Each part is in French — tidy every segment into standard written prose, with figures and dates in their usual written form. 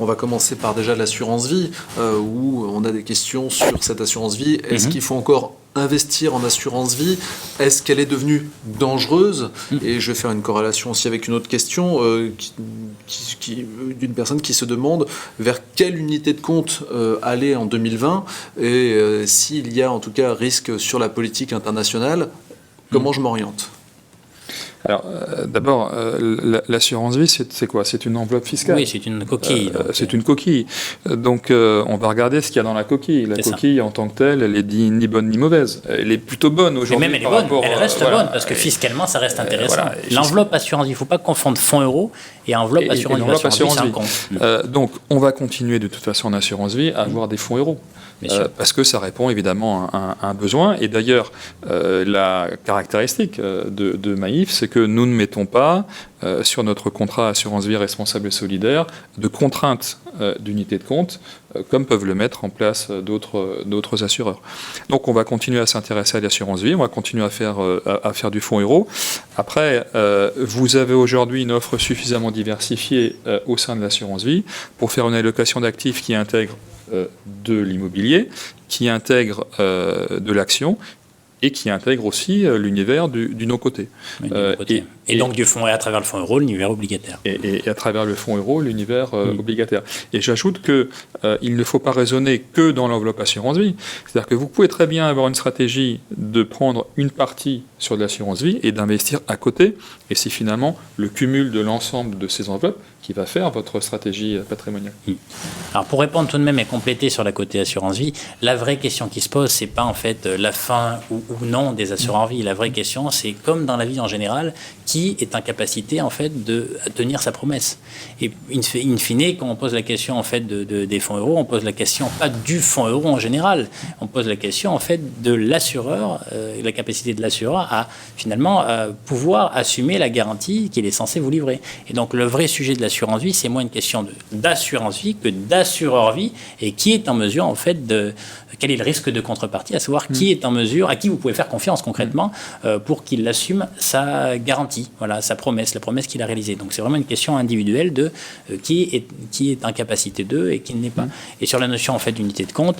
On va commencer par déjà l'assurance vie, où on a des questions sur cette assurance vie. Est-ce qu'il faut encore investir en assurance vie? Est-ce qu'elle est devenue dangereuse? Et je vais faire une corrélation aussi avec une autre question d'une personne qui se demande vers quelle unité de compte aller en 2020 et s'il y a en tout cas risque sur la politique internationale, comment je m'oriente? Alors, d'abord, l'assurance vie, c'est quoi? C'est une enveloppe fiscale. Oui, c'est une coquille. C'est une coquille. Donc, on va regarder ce qu'il y a dans la coquille. La coquille, en tant que telle, elle est ni bonne ni mauvaise. Elle est plutôt bonne aujourd'hui. Mais même elle est bonne. Elle reste bonne, parce que fiscalement, ça reste intéressant. Voilà, l'enveloppe assurance vie, il ne faut pas confondre fonds euros et enveloppe assurance vie. Assurance vie. Donc, on va continuer de toute façon en assurance vie à avoir des fonds euros. Parce que ça répond évidemment à un besoin. Et d'ailleurs, la caractéristique de Maïf, c'est que nous ne mettons pas sur notre contrat assurance vie responsable et solidaire de contraintes d'unité de compte, comme peuvent le mettre en place d'autres assureurs. Donc on va continuer à s'intéresser à l'assurance vie, on va continuer à faire du fonds euro. Après, vous avez aujourd'hui une offre suffisamment diversifiée au sein de l'assurance vie pour faire une allocation d'actifs qui intègre de l'immobilier, qui intègre de l'action et qui intègre aussi l'univers du non-coté. Et donc du fonds, et à travers le fonds euro, l'univers obligataire. Et à travers le fonds euro, l'univers obligataire. Et j'ajoute qu'il ne faut pas raisonner que dans l'enveloppe assurance vie. C'est-à-dire que vous pouvez très bien avoir une stratégie de prendre une partie sur de l'assurance vie et d'investir à côté. Et c'est finalement le cumul de l'ensemble de ces enveloppes qui va faire votre stratégie patrimoniale. Alors pour répondre tout de même et compléter sur la côté assurance vie, la vraie question qui se pose, c'est pas en fait la fin ou non des assurances vie. La vraie question, c'est comme dans la vie en général, qui est en capacité en fait de tenir sa promesse. Et in fine, quand on pose la question en fait des fonds euros, on pose la question pas du fonds euro en général, on pose la question en fait de l'assureur, la capacité de l'assureur à finalement pouvoir assumer la garantie qu'il est censé vous livrer. Et donc le vrai sujet de l'assurance vie, c'est moins une question d'assurance vie que d'assureur vie, et qui est en mesure en fait quel est le risque de contrepartie, à savoir qui est en mesure, à qui vous pouvez faire confiance concrètement pour qu'il assume sa garantie, voilà, sa promesse, la promesse qu'il a réalisée. Donc c'est vraiment une question individuelle de qui est en capacité d'eux et qui ne l'est pas. Et sur la notion en fait d'unité de compte,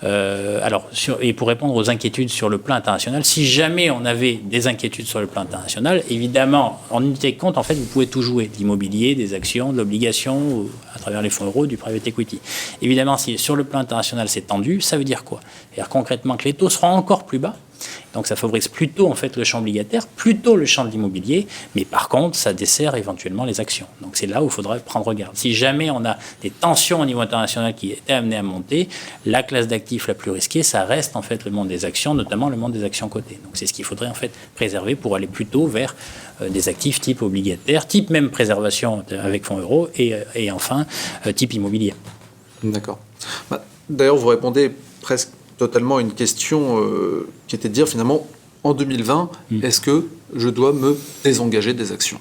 et pour répondre aux inquiétudes sur le plan international, si jamais on avait des inquiétudes sur le plan international, évidemment en unité de compte en fait vous pouvez tout jouer, de l'immobilier, des actions, de l'obligation, à travers les fonds euros, du private equity. Évidemment, si sur le plan international c'est tendu, ça veut dire quoi? C'est-à-dire concrètement que les taux seront encore plus bas. Donc ça favorise plutôt en fait le champ obligataire, plutôt le champ de l'immobilier, mais par contre ça dessert éventuellement les actions. Donc c'est là où il faudrait prendre garde. Si jamais on a des tensions au niveau international qui étaient amenées à monter, la classe d'actifs la plus risquée, ça reste en fait le monde des actions, notamment le monde des actions cotées. Donc c'est ce qu'il faudrait en fait préserver pour aller plutôt vers des actifs type obligataire, type même préservation avec fonds euros et enfin type immobilier. D'accord. D'ailleurs vous répondez presque totalement à une question qui était de dire finalement, en 2020, est-ce que je dois me désengager des actions?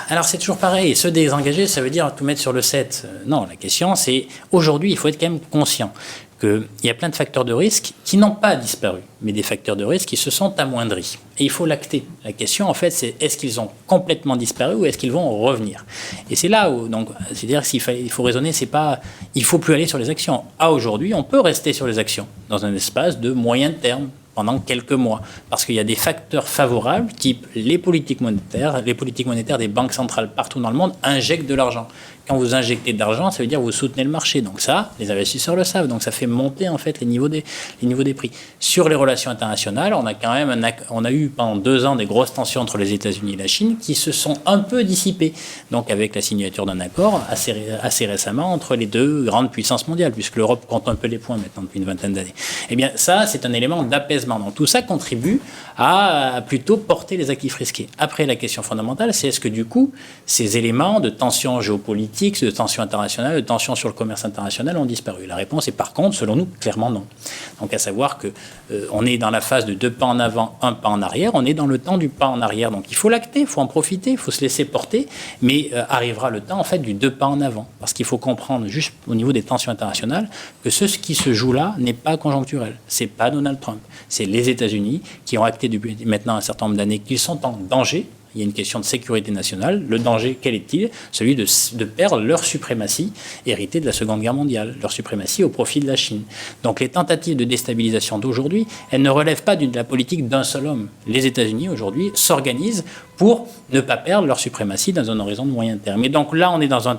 Alors c'est toujours pareil, se désengager, ça veut dire tout mettre sur le 7. Non, la question c'est, aujourd'hui, il faut être quand même conscient qu'il y a plein de facteurs de risque qui n'ont pas disparu, mais des facteurs de risque qui se sont amoindris. Et il faut l'acter. La question, en fait, c'est est-ce qu'ils ont complètement disparu ou est-ce qu'ils vont revenir? Et c'est là où, donc, c'est-à-dire qu'il faut raisonner, c'est pas, il faut plus aller sur les actions. À aujourd'hui, on peut rester sur les actions dans un espace de moyen terme, pendant quelques mois, parce qu'il y a des facteurs favorables, type les politiques monétaires des banques centrales partout dans le monde injectent de l'argent. Quand vous injectez de l'argent, ça veut dire que vous soutenez le marché. Donc ça, les investisseurs le savent. Donc ça fait monter en fait les niveaux des prix. Sur les relations internationales, on a quand même on a eu pendant 2 ans des grosses tensions entre les États-Unis et la Chine qui se sont un peu dissipées. Donc avec la signature d'un accord assez récemment entre les deux grandes puissances mondiales, puisque l'Europe compte un peu les points maintenant depuis une vingtaine d'années. Eh bien ça, c'est un élément d'apaisement. Donc tout ça contribue à plutôt porter les actifs risqués. Après, la question fondamentale, c'est est-ce que du coup, ces éléments de tension géopolitique, de tension internationale, de tension sur le commerce international ont disparu? La réponse est par contre, selon nous, clairement non. Donc à savoir que on est dans la phase de 2 pas en avant, 1 pas en arrière, on est dans le temps du pas en arrière. Donc il faut l'acter, il faut en profiter, il faut se laisser porter, mais arrivera le temps en fait du 2 pas en avant. Parce qu'il faut comprendre juste au niveau des tensions internationales que ce qui se joue là n'est pas conjoncturel. C'est pas Donald Trump, c'est les États-Unis qui ont acté depuis maintenant un certain nombre d'années qu'ils sont en danger Il y a une question de sécurité nationale. Le danger, quel est-il? Celui de perdre leur suprématie héritée de la Seconde Guerre mondiale, leur suprématie au profit de la Chine. Donc les tentatives de déstabilisation d'aujourd'hui, elles ne relèvent pas de la politique d'un seul homme. Les États-Unis, aujourd'hui, s'organisent pour ne pas perdre leur suprématie dans un horizon de moyen terme. Et donc là, on est dans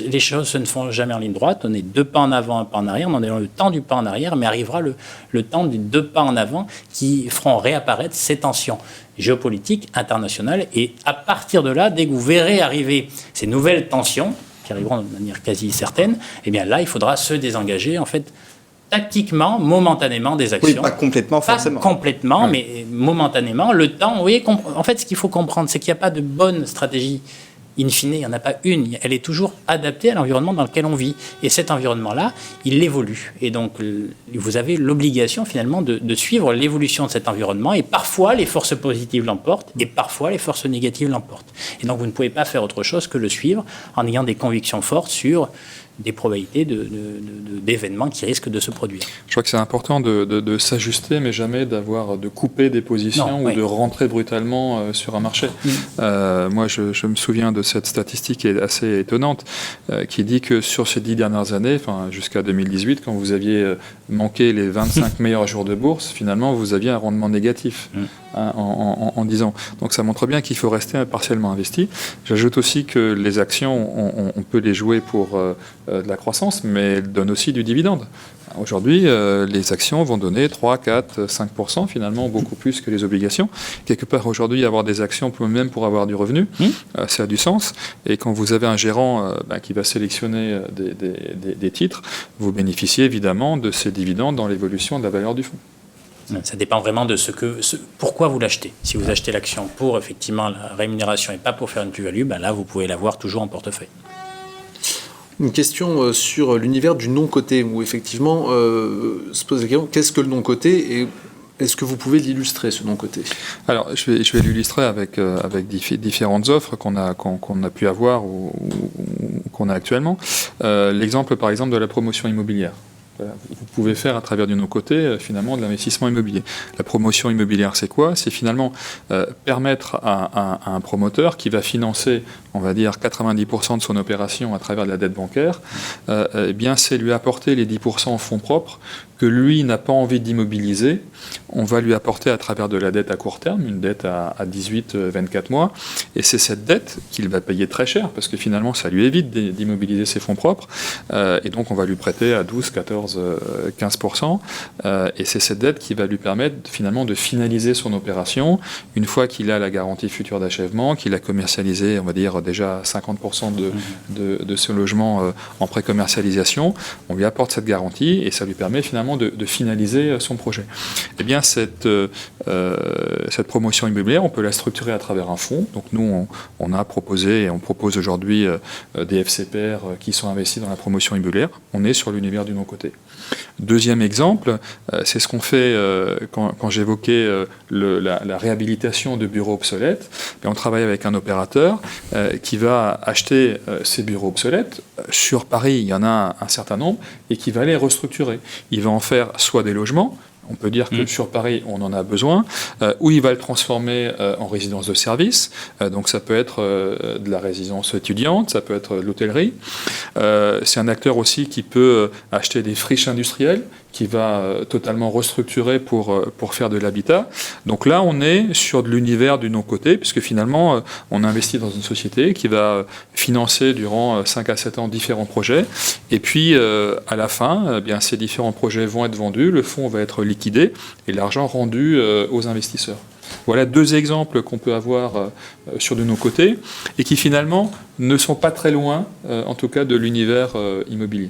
les choses se ne font jamais en ligne droite. On est 2 pas en avant, 1 pas en arrière. On est dans le temps du pas en arrière, mais arrivera le temps des 2 pas en avant qui feront réapparaître ces tensions géopolitiques internationales. Et à partir de là, dès que vous verrez arriver ces nouvelles tensions, qui arriveront de manière quasi certaine, eh bien là, il faudra se désengager, en fait, tactiquement, momentanément des actions. Oui, pas complètement, forcément. Pas complètement, mais momentanément. Le temps, vous voyez, en fait, ce qu'il faut comprendre, c'est qu'il n'y a pas de bonne stratégie. In fine, il n'y en a pas une. Elle est toujours adaptée à l'environnement dans lequel on vit. Et cet environnement-là, il évolue. Et donc, vous avez l'obligation, finalement, de suivre l'évolution de cet environnement. Et parfois, les forces positives l'emportent, et parfois, les forces négatives l'emportent. Et donc, vous ne pouvez pas faire autre chose que le suivre en ayant des convictions fortes sur des probabilités d'événements qui risquent de se produire. Je crois que c'est important de s'ajuster, mais jamais de couper des positions ou de rentrer brutalement sur un marché. Moi, je me souviens de cette statistique qui est assez étonnante, qui dit que sur ces 10 dernières années, jusqu'à 2018, quand vous aviez manqué les 25 meilleurs jours de bourse, finalement, vous aviez un rendement négatif en 10 ans. Donc ça montre bien qu'il faut rester partiellement investi. J'ajoute aussi que les actions, on peut les jouer pour de la croissance, mais elles donnent aussi du dividende. Aujourd'hui, les actions vont donner 3, 4, 5%, finalement, beaucoup plus que les obligations. Quelque part, aujourd'hui, avoir des actions, même pour avoir du revenu, ça a du sens. Et quand vous avez un gérant qui va sélectionner des titres, vous bénéficiez évidemment de ces dividendes dans l'évolution de la valeur du fonds. Ça dépend vraiment de pourquoi vous l'achetez. Si vous achetez l'action pour, effectivement, la rémunération et pas pour faire une plus-value, là, vous pouvez l'avoir toujours en portefeuille. Une question sur l'univers du non-coté, où effectivement se pose la question, qu'est-ce que le non-coté et est-ce que vous pouvez l'illustrer, ce non-coté? Alors, je vais l'illustrer avec différentes offres qu'on a pu avoir ou qu'on a actuellement. L'exemple, par exemple, de la promotion immobilière. Vous pouvez faire à travers du non-coté finalement de l'investissement immobilier. La promotion immobilière, c'est quoi? C'est finalement permettre à un promoteur qui va financer, on va dire, 90% de son opération à travers de la dette bancaire, eh bien, c'est lui apporter les 10% en fonds propres que lui n'a pas envie d'immobiliser. On va lui apporter à travers de la dette à court terme, une dette à 18-24 mois, et c'est cette dette qu'il va payer très cher, parce que finalement, ça lui évite d'immobiliser ses fonds propres, et donc on va lui prêter à 12, 14, 15%, et c'est cette dette qui va lui permettre finalement de finaliser son opération, une fois qu'il a la garantie future d'achèvement, qu'il a commercialisé, on va dire, déjà 50% de ce logement en pré-commercialisation, on lui apporte cette garantie, et ça lui permet finalement de finaliser son projet. Eh bien, cette promotion immobilière, on peut la structurer à travers un fonds. Donc nous, on a proposé et on propose aujourd'hui des FCPR qui sont investis dans la promotion immobilière. On est sur l'univers du non-coté. Deuxième exemple, c'est ce qu'on fait quand j'évoquais la réhabilitation de bureaux obsolètes. Et on travaille avec un opérateur qui va acheter ces bureaux obsolètes. Sur Paris, il y en a un certain nombre et qui va les restructurer. Il va en faire soit des logements, on peut dire que sur Paris, on en a besoin, ou il va le transformer en résidence de service. Donc ça peut être de la résidence étudiante, ça peut être de l'hôtellerie. C'est un acteur aussi qui peut acheter des friches industrielles, qui va totalement restructurer pour faire de l'habitat. Donc là, on est sur de l'univers du non-coté, puisque finalement, on investit dans une société qui va financer durant 5 à 7 ans différents projets. Et puis, à la fin, bien, ces différents projets vont être vendus, le fonds va être liquidé et l'argent rendu aux investisseurs. Voilà 2 exemples qu'on peut avoir sur de nos côtés et qui finalement ne sont pas très loin, en tout cas, de l'univers immobilier.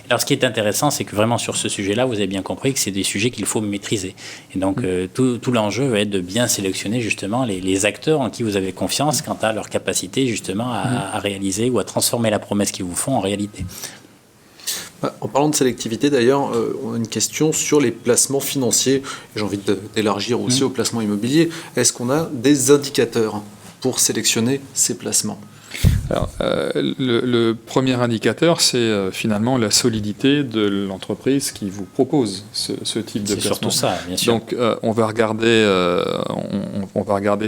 Alors ce qui est intéressant, c'est que vraiment sur ce sujet-là, vous avez bien compris que c'est des sujets qu'il faut maîtriser. Et donc tout l'enjeu va être de bien sélectionner justement les acteurs en qui vous avez confiance quant à leur capacité justement à réaliser ou à transformer la promesse qu'ils vous font en réalité. En parlant de sélectivité, d'ailleurs, on a une question sur les placements financiers. J'ai envie d'élargir aussi aux placements immobiliers. Est-ce qu'on a des indicateurs pour sélectionner ces placements ? Alors, le premier indicateur, c'est finalement la solidité de l'entreprise qui vous propose ce type de placement. C'est surtout ça, bien sûr. Donc, on va regarder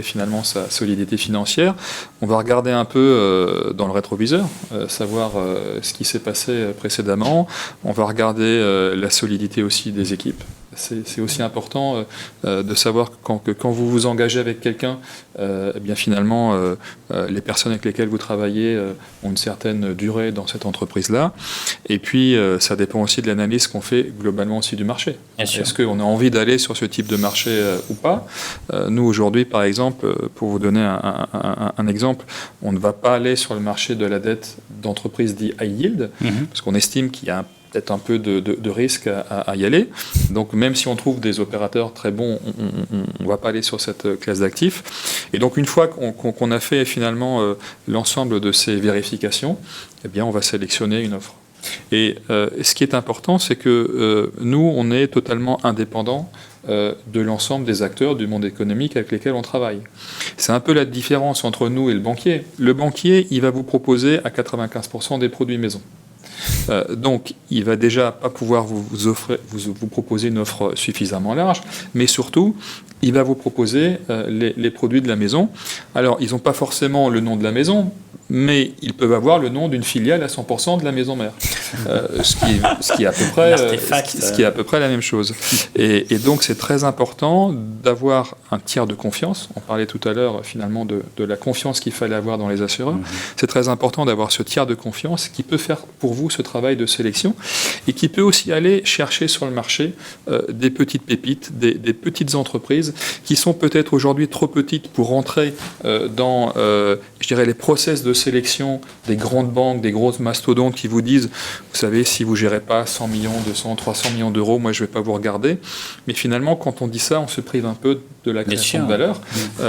finalement sa solidité financière. On va regarder un peu dans le rétroviseur, savoir ce qui s'est passé précédemment. On va regarder la solidité aussi des équipes. C'est aussi important de savoir que quand vous vous engagez avec quelqu'un, eh bien finalement, les personnes avec lesquelles vous travaillez ont une certaine durée dans cette entreprise-là. Et puis, ça dépend aussi de l'analyse qu'on fait globalement aussi du marché. Est-ce qu'on a envie d'aller sur ce type de marché ou pas? Nous, aujourd'hui, par exemple, pour vous donner un exemple, on ne va pas aller sur le marché de la dette d'entreprise dit high yield, parce qu'on estime qu'il y a peut-être un peu de risque à y aller. Donc même si on trouve des opérateurs très bons, on ne va pas aller sur cette classe d'actifs. Et donc une fois qu'on a fait finalement l'ensemble de ces vérifications, eh bien on va sélectionner une offre. Et ce qui est important, c'est que nous, on est totalement indépendants de l'ensemble des acteurs du monde économique avec lesquels on travaille. C'est un peu la différence entre nous et le banquier. Le banquier, il va vous proposer à 95% des produits maison. Donc, il va déjà pas pouvoir vous proposer une offre suffisamment large, mais surtout, il va vous proposer les produits de la maison. Alors, ils n'ont pas forcément le nom de la maison, mais ils peuvent avoir le nom d'une filiale à 100% de la maison mère, ce qui est à peu près la même chose. Et donc, c'est très important d'avoir un tiers de confiance. On parlait tout à l'heure, finalement, de la confiance qu'il fallait avoir dans les assureurs. C'est très important d'avoir ce tiers de confiance qui peut faire pour vous ce travail de sélection et qui peut aussi aller chercher sur le marché des petites pépites, des petites entreprises qui sont peut-être aujourd'hui trop petites pour rentrer dans, je dirais, les process de sélection des grandes banques, des grosses mastodontes qui vous disent, vous savez, si vous ne gérez pas 100 millions, 200, 300 millions d'euros, moi je ne vais pas vous regarder. Mais finalement, quand on dit ça, on se prive un peu de la création de valeur.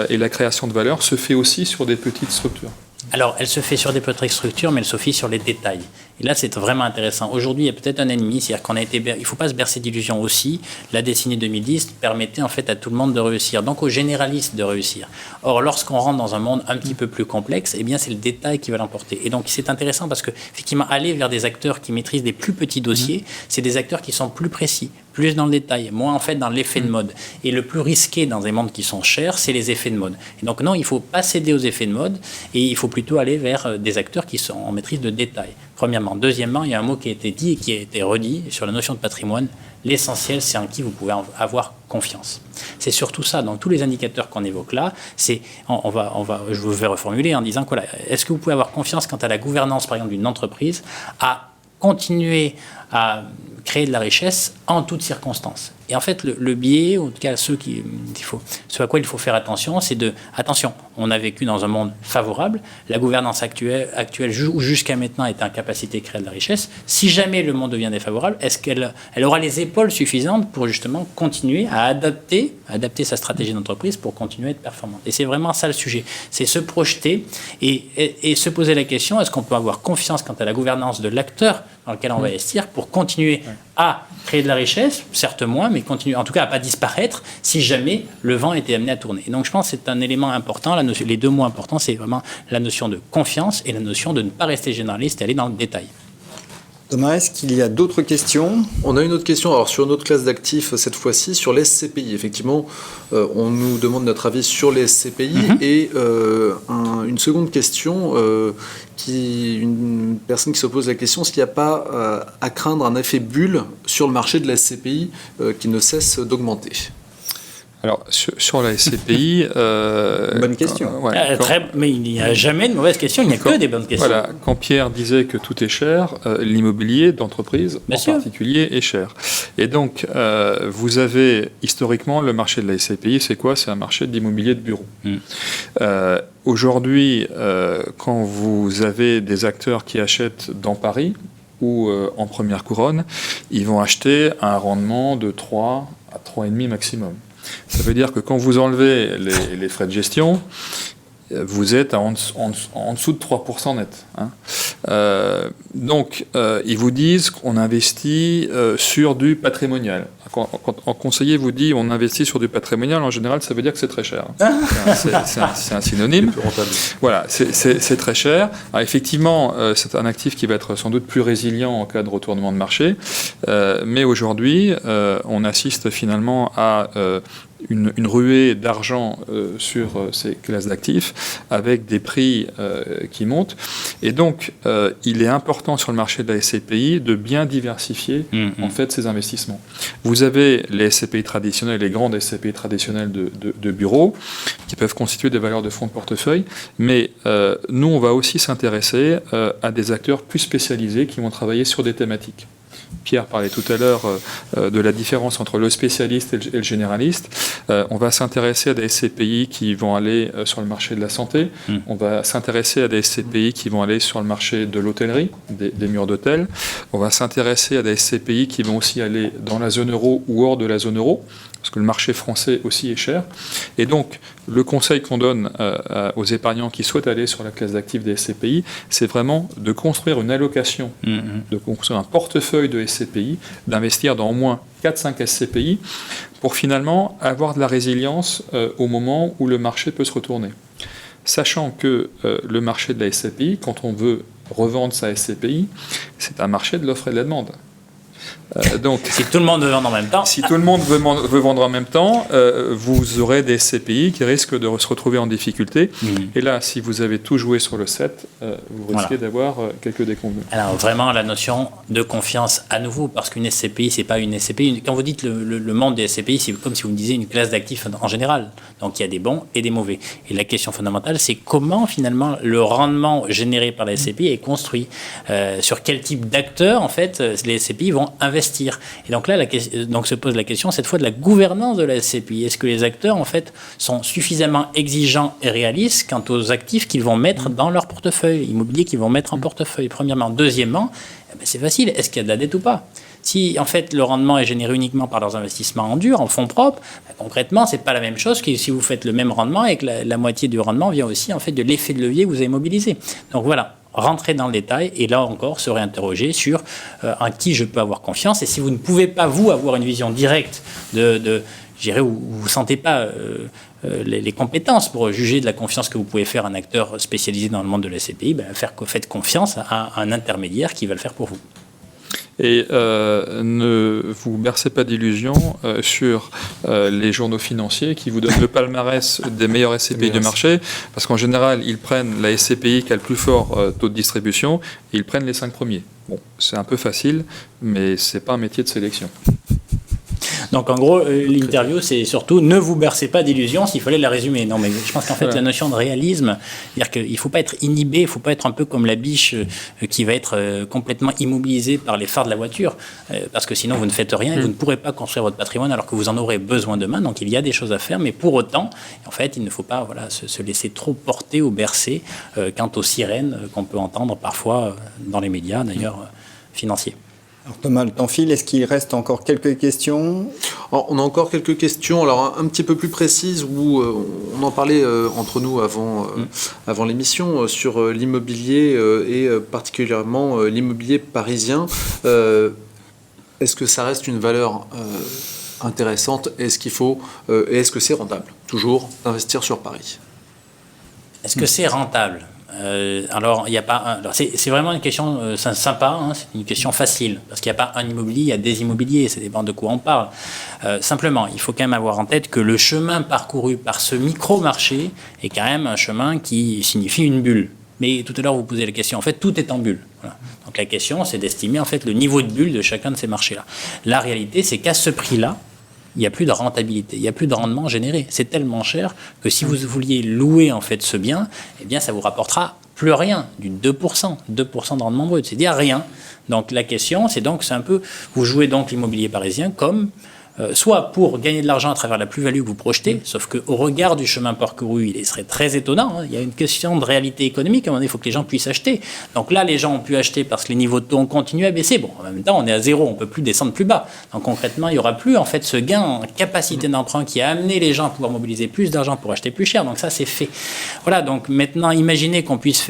Et la création de valeur se fait aussi sur des petites structures. Alors, elle se fait sur des petites structures, mais elle se fait sur les détails. Et là, c'est vraiment intéressant. Aujourd'hui, il y a peut-être un ennemi, c'est-à-dire qu'on a été... Il ne faut pas se bercer d'illusions aussi. La décennie 2010 permettait en fait à tout le monde de réussir, donc aux généralistes de réussir. Or, lorsqu'on rentre dans un monde un petit peu plus complexe, eh bien, c'est le détail qui va l'emporter. Et donc, c'est intéressant parce que, effectivement, aller vers des acteurs qui maîtrisent des plus petits dossiers, c'est des acteurs qui sont plus précis, plus dans le détail, moins en fait dans l'effet de mode. Et le plus risqué dans des mondes qui sont chers, c'est les effets de mode. Et donc, non, il ne faut pas céder aux effets de mode et il faut plutôt aller vers des acteurs qui sont en maîtrise de détail. Premièrement. Deuxièmement, il y a un mot qui a été dit et qui a été redit sur la notion de patrimoine. L'essentiel, c'est en qui vous pouvez avoir confiance. C'est surtout ça. Dans tous les indicateurs qu'on évoque là, c'est, je vais reformuler en disant que voilà, est-ce que vous pouvez avoir confiance quant à la gouvernance, par exemple, d'une entreprise, à continuer à créer de la richesse en toutes circonstances. Et en fait, le biais, en tout cas ce à quoi il faut faire attention, c'est attention, on a vécu dans un monde favorable, la gouvernance actuelle jusqu'à maintenant est en capacité de créer de la richesse. Si jamais le monde devient défavorable, est-ce qu'elle aura les épaules suffisantes pour justement continuer à adapter sa stratégie d'entreprise pour continuer à être performante? Et c'est vraiment ça le sujet, c'est se projeter et se poser la question, est-ce qu'on peut avoir confiance quant à la gouvernance de l'acteur dans lequel on va investir pour continuer à créer de la richesse, certes moins, mais continuer, en tout cas à ne pas disparaître si jamais le vent était amené à tourner. Et donc je pense que c'est un élément important, les deux mots importants, c'est vraiment la notion de confiance et la notion de ne pas rester généraliste et aller dans le détail. Thomas, est-ce qu'il y a d'autres questions? On a une autre question, alors sur une autre classe d'actifs, cette fois-ci, sur les SCPI. Effectivement, on nous demande notre avis sur les SCPI. Et une seconde question, une personne qui se pose la question, est-ce qu'il n'y a pas à craindre un effet bulle sur le marché de la SCPI qui ne cesse d'augmenter? Alors, sur la SCPI... bonne question. Mais il n'y a jamais de mauvaise question, il n'y a que des bonnes questions. Voilà, quand Pierre disait que tout est cher, l'immobilier d'entreprise en particulier est cher. Et donc, vous avez historiquement le marché de la SCPI, c'est quoi? C'est un marché d'immobilier de bureau. Aujourd'hui, quand vous avez des acteurs qui achètent dans Paris ou en première couronne, ils vont acheter à un rendement de 3 à 3,5 maximum. Ça veut dire que quand vous enlevez les frais de gestion, vous êtes en dessous de 3% net. Donc, ils vous disent qu'on investit sur du patrimonial. quand un conseiller vous dit on investit sur du patrimonial, en général, ça veut dire que c'est très cher. C'est un synonyme. C'est plus rentable. Voilà, c'est très cher. Alors, effectivement, c'est un actif qui va être sans doute plus résilient en cas de retournement de marché. Mais aujourd'hui, on assiste finalement à une ruée d'argent sur ces classes d'actifs avec des prix qui montent. Et donc, il est important sur le marché de la SCPI de bien diversifier en fait ces investissements. Vous avez les SCPI traditionnels, les grandes SCPI traditionnelles de bureaux qui peuvent constituer des valeurs de fonds de portefeuille, mais nous, on va aussi s'intéresser à des acteurs plus spécialisés qui vont travailler sur des thématiques. Pierre parlait tout à l'heure de la différence entre le spécialiste et le généraliste. On va s'intéresser à des SCPI qui vont aller sur le marché de la santé. On va s'intéresser à des SCPI qui vont aller sur le marché de l'hôtellerie, des murs d'hôtel. On va s'intéresser à des SCPI qui vont aussi aller dans la zone euro ou hors de la zone euro, parce que le marché français aussi est cher. Et donc, le conseil qu'on donne aux épargnants qui souhaitent aller sur la classe d'actifs des SCPI, c'est vraiment de construire une allocation, de construire un portefeuille de SCPI, d'investir dans au moins 4-5 SCPI pour finalement avoir de la résilience au moment où le marché peut se retourner. Sachant que le marché de la SCPI, quand on veut revendre sa SCPI, c'est un marché de l'offre et de la demande. Donc, si tout le monde veut vendre en même temps, si tout le monde veut vendre en même temps, vous aurez des SCPI qui risquent de se retrouver en difficulté. Et là, si vous avez tout joué sur le 7, vous risquez d'avoir quelques déconvenues. Alors vraiment, la notion de confiance à nouveau, parce qu'une SCPI, c'est pas une SCPI. Quand vous dites le monde des SCPI, c'est comme si vous me disiez une classe d'actifs en général. Donc il y a des bons et des mauvais. Et la question fondamentale, c'est comment finalement le rendement généré par la SCPI est construit. Sur quel type d'acteurs, en fait, les SCPI vont investir. Et donc là, donc se pose la question cette fois de la gouvernance de la SCPI. Est-ce que les acteurs en fait sont suffisamment exigeants et réalistes quant aux actifs qu'ils vont mettre dans leur portefeuille immobilier, qu'ils vont mettre en portefeuille? Premièrement. Deuxièmement, c'est facile. Est-ce qu'il y a de la dette ou pas? Si en fait le rendement est généré uniquement par leurs investissements en dur, en fonds propres, concrètement, c'est pas la même chose que si vous faites le même rendement et que la moitié du rendement vient aussi en fait de l'effet de levier que vous avez mobilisé. Donc voilà. Rentrer dans le détail et là encore se réinterroger sur en qui je peux avoir confiance. Et si vous ne pouvez pas, vous, avoir une vision directe je dirais, où vous ne sentez pas les compétences pour juger de la confiance que vous pouvez faire à un acteur spécialisé dans le monde de la SCPI, faites confiance à un intermédiaire qui va le faire pour vous. Et ne vous bercez pas d'illusions sur les journaux financiers qui vous donnent le palmarès des meilleurs SCPI du marché, parce qu'en général, ils prennent la SCPI qui a le plus fort taux de distribution, et ils prennent les 5 premiers. Bon, c'est un peu facile, mais ce n'est pas un métier de sélection. Donc en gros, l'interview, c'est surtout ne vous bercez pas d'illusions, s'il fallait la résumer. Non, mais je pense qu'en fait, la notion de réalisme, c'est-à-dire qu'il ne faut pas être inhibé, il ne faut pas être un peu comme la biche qui va être complètement immobilisée par les phares de la voiture, parce que sinon vous ne faites rien et vous ne pourrez pas construire votre patrimoine alors que vous en aurez besoin demain. Donc il y a des choses à faire, mais pour autant, en fait, il ne faut pas se laisser trop porter ou bercer quant aux sirènes qu'on peut entendre parfois dans les médias, d'ailleurs, financiers. Alors Thomas, le temps file. Est-ce qu'il reste encore quelques questions? Alors, on a encore quelques questions, alors un petit peu plus précises, où on en parlait entre nous avant l'émission, sur l'immobilier et particulièrement l'immobilier parisien. Est-ce que ça reste une valeur intéressante? Est-ce qu'il faut, et est-ce que c'est rentable, toujours, d'investir sur Paris? Est-ce que c'est rentable? Alors, il n'y a pas c'est vraiment une question sympa, hein, c'est une question facile, parce qu'il n'y a pas un immobilier, il y a des immobiliers, ça dépend de quoi on parle. Simplement, il faut quand même avoir en tête que le chemin parcouru par ce micro-marché est quand même un chemin qui signifie une bulle. Mais tout à l'heure, vous posez la question, en fait, tout est en bulle. Voilà. Donc la question, c'est d'estimer en fait le niveau de bulle de chacun de ces marchés-là. La réalité, c'est qu'à ce prix-là, il n'y a plus de rentabilité, il n'y a plus de rendement généré. C'est tellement cher que si vous vouliez louer en fait ce bien, eh bien ça vous rapportera plus rien, du 2% de rendement brut, c'est-à-dire rien. Donc la question, c'est un peu, vous jouez donc l'immobilier parisien comme soit pour gagner de l'argent à travers la plus-value que vous projetez, sauf qu'au regard du chemin parcouru, il serait très étonnant. Il y a une question de réalité économique. À un moment donné, il faut que les gens puissent acheter. Donc là, les gens ont pu acheter parce que les niveaux de taux ont continué à baisser. Bon, en même temps, on est à zéro, on ne peut plus descendre plus bas. Donc concrètement, il n'y aura plus en fait ce gain en capacité d'emprunt qui a amené les gens à pouvoir mobiliser plus d'argent pour acheter plus cher. Donc ça, c'est fait. Voilà, donc maintenant, imaginez qu'on puisse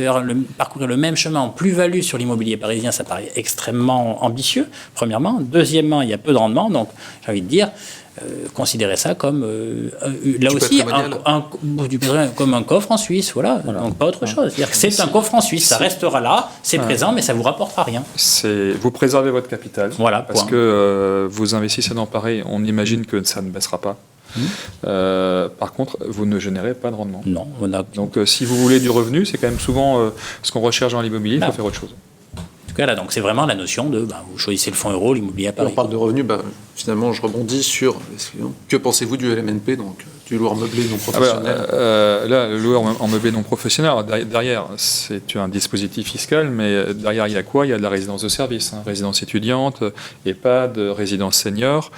parcourir le même chemin en plus-value sur l'immobilier parisien, ça paraît extrêmement ambitieux, premièrement. Deuxièmement, il y a peu de rendement, donc j'ai envie de dire, considérez ça comme, là aussi, comme un coffre en Suisse, voilà. Donc pas autre chose. C'est-à-dire que c'est un coffre en Suisse, ça restera là, c'est présent, mais ça ne vous rapportera rien. Vous préservez votre capital, voilà, parce que vous investissez dans Paris, on imagine que ça ne baissera pas. Par contre, vous ne générez pas de rendement. Non, donc si vous voulez du revenu, c'est quand même souvent ce qu'on recherche dans l'immobilier, il faut faire autre chose. En tout cas, là, donc c'est vraiment la notion de vous choisissez le fonds euro, l'immobilier à Paris. On parle de revenus, finalement, je rebondis sur que pensez-vous du LMNP, donc du loueur meublé non professionnel? Là, le loueur en meublé non professionnel, derrière, c'est un dispositif fiscal, mais derrière, il y a quoi? Il y a de la résidence de service, résidence étudiante, EHPAD, résidence senior.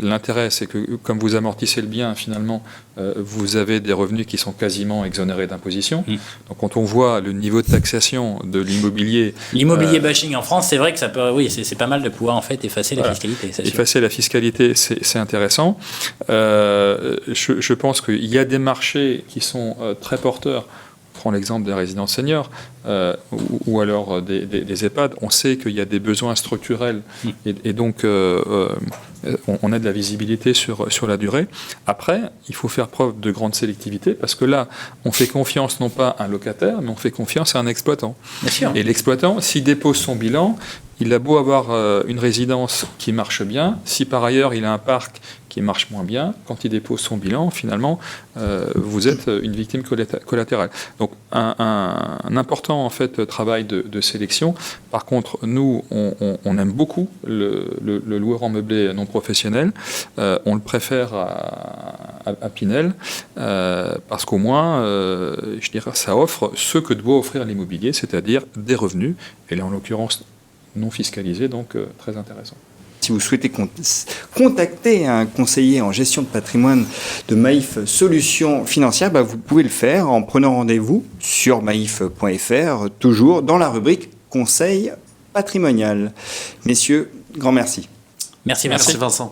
L'intérêt, c'est que comme vous amortissez le bien, finalement, vous avez des revenus qui sont quasiment exonérés d'imposition. Donc, quand on voit le niveau de taxation de l'immobilier... L'immobilier bashing en France, c'est vrai que ça peut... Oui, c'est pas mal de pouvoir, en fait, effacer la fiscalité. Effacer la fiscalité, c'est intéressant. Je pense qu'il y a des marchés qui sont très porteurs. Prends l'exemple des résidences seniors ou alors des EHPAD. On sait qu'il y a des besoins structurels et donc on a de la visibilité sur la durée. Après, il faut faire preuve de grande sélectivité parce que là, on fait confiance non pas à un locataire, mais on fait confiance à un exploitant. Bien sûr. Et l'exploitant, s'il dépose son bilan, il a beau avoir une résidence qui marche bien, si par ailleurs il a un parc qui marche moins bien, quand il dépose son bilan, finalement, vous êtes une victime collatérale. Donc un important en fait travail de sélection. Par contre, nous, on aime beaucoup le loueur en meublé non professionnel. On le préfère à Pinel parce qu'au moins, je dirais, ça offre ce que doit offrir l'immobilier, c'est-à-dire des revenus. Et là, en l'occurrence, non fiscalisés, donc très intéressant. Si vous souhaitez contacter un conseiller en gestion de patrimoine de Maïf Solutions Financières, vous pouvez le faire en prenant rendez-vous sur maif.fr, toujours dans la rubrique Conseil patrimonial. Messieurs, grand merci. Merci. Merci Vincent.